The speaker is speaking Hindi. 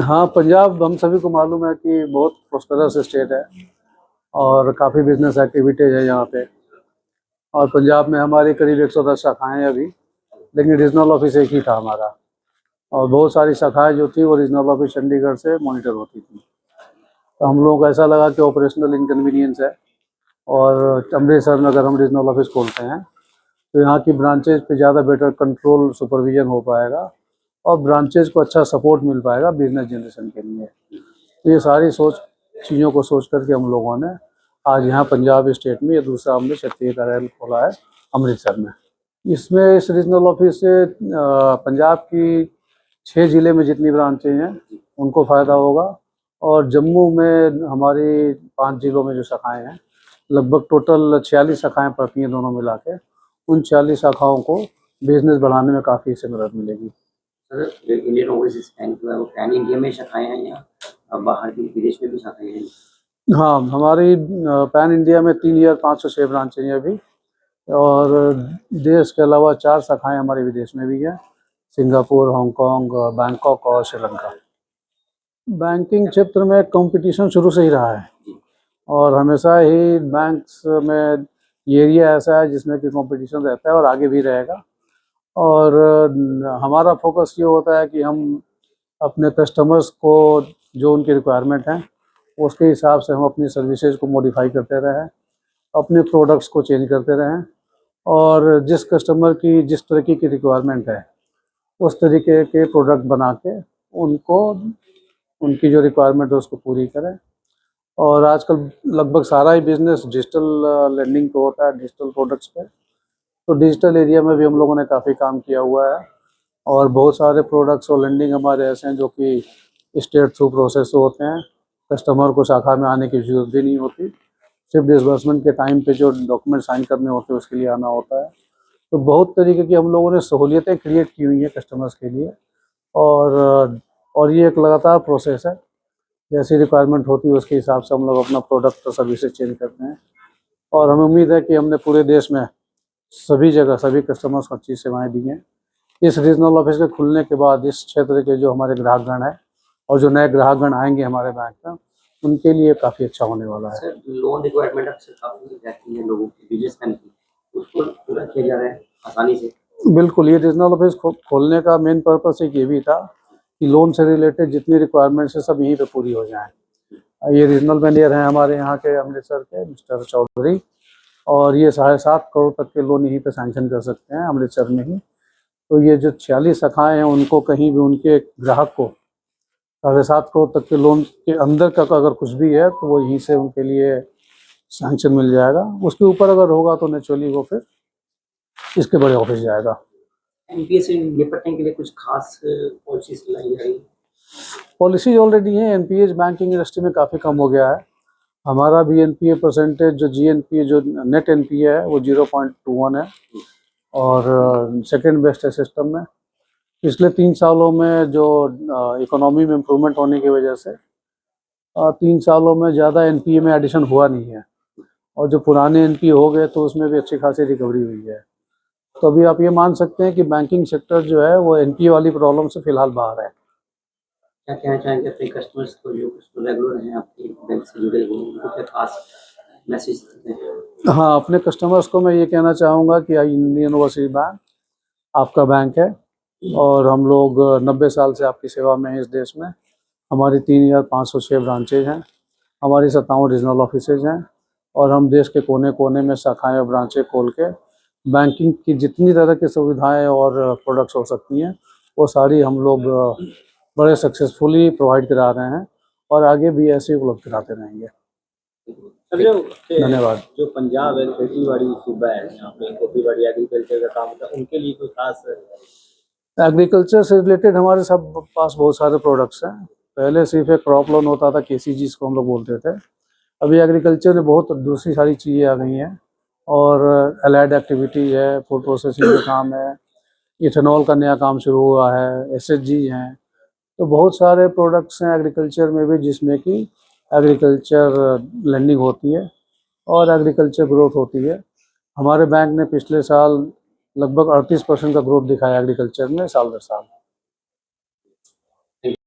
हाँ, पंजाब हम सभी को मालूम है कि बहुत प्रॉस्पेरस स्टेट है और काफ़ी बिजनेस एक्टिविटीज़ है यहाँ पे। और पंजाब में हमारी करीब 110 शाखाएँ हैं अभी, लेकिन रीजनल ऑफिस एक ही था हमारा। और बहुत सारी शाखाएँ जो थी वो रीजनल ऑफिस चंडीगढ़ से मॉनिटर होती थी। तो हम लोगों को ऐसा लगा कि ऑपरेशनल इनकन्वीनियंस है, और अमृतसर में अगर हम रीजनल ऑफिस खोलते हैं तो यहाँ की ब्रांचेज़ पे ज़्यादा बेटर कंट्रोल सुपरविजन हो पाएगा और ब्रांचेज़ को अच्छा सपोर्ट मिल पाएगा बिजनेस जनरेशन के लिए। तो ये सारी चीज़ों को सोच करके हम लोगों ने आज यहाँ पंजाब स्टेट में ये दूसरा हमने क्षेत्रीय कार्यालय खोला है अमृतसर में। इसमें इस रीजनल ऑफिस से पंजाब की 6 ज़िले में जितनी ब्रांचें हैं उनको फ़ायदा होगा, और जम्मू में हमारी 5 ज़िलों में जो शाखाएँ हैं, लगभग टोटल 46 शाखाएँ पड़ती हैं दोनों मिला के। उन 46 शाखाओं को बिजनेस बढ़ाने में काफ़ी इससे मदद मिलेगी। सर, जो इंडियन ओवरसीज बैंक जो है वो पैन इंडिया में शाखाएं हैं या बाहर भी विदेश में भी शाखाएं हैं? हाँ, हमारी पैन इंडिया में 3506 ब्रांचें हैं अभी, और देश के अलावा 4 शाखाएं हमारे विदेश में भी हैं, सिंगापुर, हांगकांग, बैंकॉक और श्रीलंका। बैंकिंग क्षेत्र में कंपटीशन शुरू से ही रहा है, और हमेशा ही बैंक्स में ये एरिया ऐसा है जिसमें कि कंपटीशन रहता है और आगे भी रहेगा। और हमारा फोकस ये होता है कि हम अपने कस्टमर्स को जो उनकी रिक्वायरमेंट हैं उसके हिसाब से हम अपनी सर्विसेज को मॉडिफाई करते रहें, अपने प्रोडक्ट्स को चेंज करते रहें, और जिस कस्टमर की जिस तरीके की रिक्वायरमेंट है उस तरीके के प्रोडक्ट बना के उनको उनकी जो रिक्वायरमेंट है उसको पूरी करें। और आजकल लगभग सारा ही बिजनेस डिजिटल लेंडिंग पे होता है, डिजिटल प्रोडक्ट्स पे। तो डिजिटल एरिया में भी हम लोगों ने काफ़ी काम किया हुआ है, और बहुत सारे प्रोडक्ट्स और लेंडिंग हमारे ऐसे हैं जो कि स्टेट थ्रू प्रोसेस होते हैं। कस्टमर को शाखा में आने की ज़रूरत भी नहीं होती, सिर्फ डिसबर्समेंट के टाइम पे जो डॉक्यूमेंट साइन करने होते हैं उसके लिए आना होता है। तो बहुत तरीके की हम लोगों ने सहूलियतें क्रिएट की हुई हैं कस्टमर्स के लिए, और ये एक लगातार प्रोसेस है। जैसी रिक्वायरमेंट होती है उसके हिसाब से हम लोग अपना प्रोडक्ट और सर्विसेज चेंज करते हैं, और हमें उम्मीद है कि हमने पूरे देश में सभी जगह सभी कस्टमर्स को अच्छी सेवाएं दी हैं। इस रीजनल ऑफिस के खुलने के बाद इस क्षेत्र के जो हमारे ग्राहकगण हैं और जो नए ग्राहकगण आएंगे हमारे बैंक में, उनके लिए काफ़ी अच्छा होने वाला है। सर, लोन रिक्वायरमेंट अक्सर काफ़ी रहती है लोगों की, बिजनेसमैन की, उसको पूरा किया जा रहा है आसानी से? बिल्कुल, ये रीजनल ऑफिस खोलने का मेन पर्पस एक ये भी था कि लोन से रिलेटेड जितनी रिक्वायरमेंट्स है सब यहीं पे पूरी हो जाएँ। ये रीजनल मैनेजर हैं हमारे यहाँ के अमृतसर के मिस्टर चौधरी, और ये 7.5 करोड़ तक के लोन यहीं पे सैंक्शन कर सकते हैं अमृतसर में ही। तो ये जो 46 शाखाएँ हैं उनको कहीं भी उनके ग्राहक को 7.5 करोड़ तक के लोन के अंदर का अगर कुछ भी है तो वो यहीं से उनके लिए सैंक्शन मिल जाएगा। उसके ऊपर अगर होगा तो नेचुरली वो फिर इसके बड़े ऑफिस जाएगा। एनपीए से निपटने के लिए कुछ खास पॉलिसीज लाई जा रही है? पॉलिसीज ऑलरेडी हैं। एनपीए बैंकिंग इंडस्ट्री में काफ़ी कम हो गया है। हमारा भी एनपीए परसेंटेज जो जीएनपीए जो नेट एनपीए है वो 0.21 है, और सेकंड बेस्ट है सिस्टम में। पिछले 3 सालों में जो इकोनॉमी में इम्प्रूवमेंट होने की वजह से 3 सालों में ज़्यादा एनपीए में एडिशन हुआ नहीं है, और जो पुराने एनपीए हो गए तो उसमें भी अच्छी खासी रिकवरी हुई है। तो अभी आप ये मान सकते हैं कि बैंकिंग सेक्टर जो है वो एनपीए वाली प्रॉब्लम से फिलहाल बाहर है। क्या कहना चाहेंगे अपने कस्टमर्स को जो रेगुलर हैं आपके बैंक से जुड़े हुए, उनको क्या खास मैसेज देते हैं? हाँ, अपने कस्टमर्स को मैं ये कहना चाहूँगा कि इंडियन ओवरसीज बैंक आपका बैंक है, और हम लोग 90 साल से आपकी सेवा में हैं इस देश में। हमारी 3506 ब्रांचेज हैं, हमारी 57 रीजनल ऑफिसेज हैं, और हम देश के कोने कोने में शाखाएं और ब्रांचें खोल के बैंकिंग की जितनी तरह की सुविधाएं और प्रोडक्ट्स हो सकती हैं वो सारी हम लोग बड़े सक्सेसफुली प्रोवाइड करा रहे हैं, और आगे भी ऐसे ही उपलब्ध कराते रहेंगे। धन्यवाद। जो पंजाब है खेती बाड़ी सूबा है, यहाँ पे खेती बाड़ी एग्रीकल्चर का काम होता है, उनके लिए कोई खास? एग्रीकल्चर से रिलेटेड हमारे सब पास बहुत सारे प्रोडक्ट्स हैं। पहले सिर्फ एक क्रॉप लोन होता था, केसीजी जिसको हम लोग बोलते थे। अभी एग्रीकल्चर में बहुत दूसरी सारी चीज़ें आ गई हैं, और एलाइड एक्टिविटी है, फूड प्रोसेसिंग का काम है, इथेनॉल का नया काम शुरू हुआ है, एसएचजी हैं। तो बहुत सारे प्रोडक्ट्स हैं एग्रीकल्चर में भी जिसमें कि एग्रीकल्चर लेंडिंग होती है और एग्रीकल्चर ग्रोथ होती है। हमारे बैंक ने पिछले साल लगभग 38% का ग्रोथ दिखाया एग्रीकल्चर में साल दर साल।